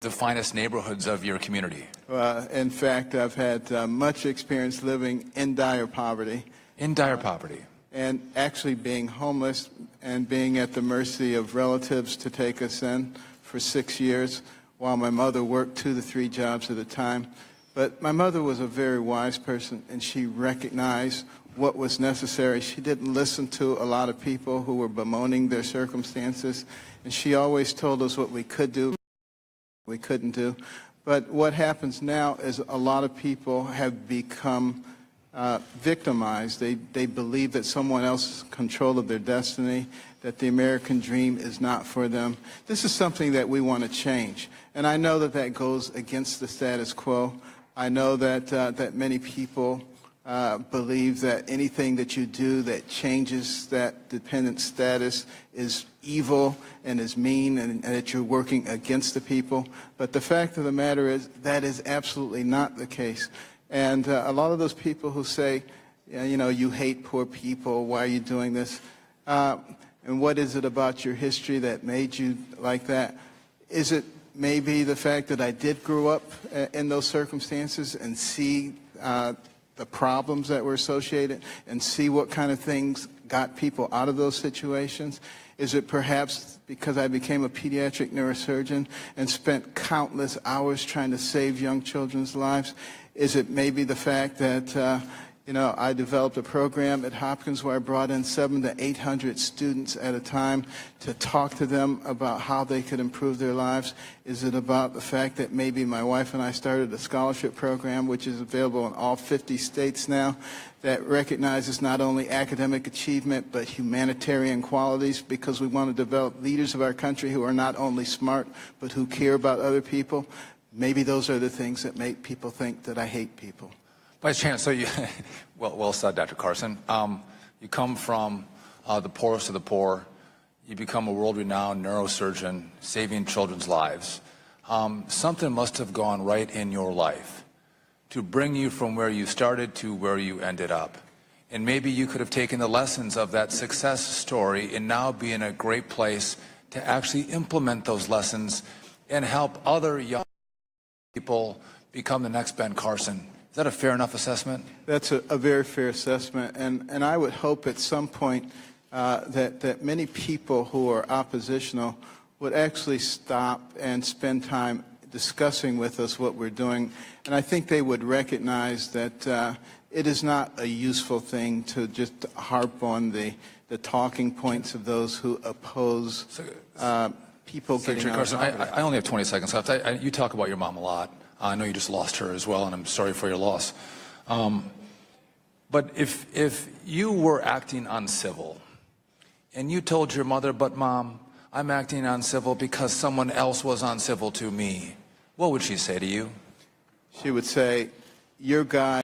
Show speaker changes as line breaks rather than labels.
the finest neighborhoods of your community?
In fact, I've had much experience living in dire poverty.
In dire poverty?
And actually being homeless and being at the mercy of relatives to take us in for 6 years while my mother worked 2 to 3 jobs at a time. But my mother was a very wise person, and she recognized what was necessary. She didn't listen to a lot of people who were bemoaning their circumstances, and she always told us what we could do, we couldn't do. But what happens now is a lot of people have become victimized. They believe that someone else is in control of their destiny, that the American dream is not for them. This is something that we want to change. And I know that that goes against the status quo. I know that, that many people believe that anything that you do that changes that dependent status is evil and is mean, and that you're working against the people. But the fact of the matter is that is absolutely not the case. And a lot of those people who say, you know, you hate poor people, why are you doing this? And what is it about your history that made you like that? Is it maybe the fact that I did grow up in those circumstances and see the problems that were associated and see what kind of things got people out of those situations? Is it perhaps because I became a pediatric neurosurgeon and spent countless hours trying to save young children's lives? Is it maybe the fact that, you know, I developed a program at Hopkins where I brought in 700 to 800 students at a time to talk to them about how they could improve their lives? Is it about the fact that maybe my wife and I started a scholarship program, which is available in all 50 states now, that recognizes not only academic achievement but humanitarian qualities, because we want to develop leaders of our country who are not only smart but who care about other people? Maybe those are the things that make people think that I hate people.
Vice Chancellor, so you, well said, Dr. Carson. You come from the poorest of the poor. You become a world-renowned neurosurgeon, saving children's lives. Something must have gone right in your life to bring you from where you started to where you ended up. And maybe you could have taken the lessons of that success story and now be in a great place to actually implement those lessons and help other young people become the next Ben Carson. Is that a fair enough assessment?
That's a very fair assessment, and I would hope at some point that many people who are oppositional would actually stop and spend time discussing with us what we're doing, and I think they would recognize that it is not a useful thing to just harp on the talking points of those who oppose people getting out of poverty.
I only have 20 seconds left. You talk about your mom a lot. I know you just lost her as well, and I'm sorry for your loss. But if you were acting uncivil, and you told your mother, but Mom, I'm acting uncivil because someone else was uncivil to me, what would she say to you?
She would say, your guy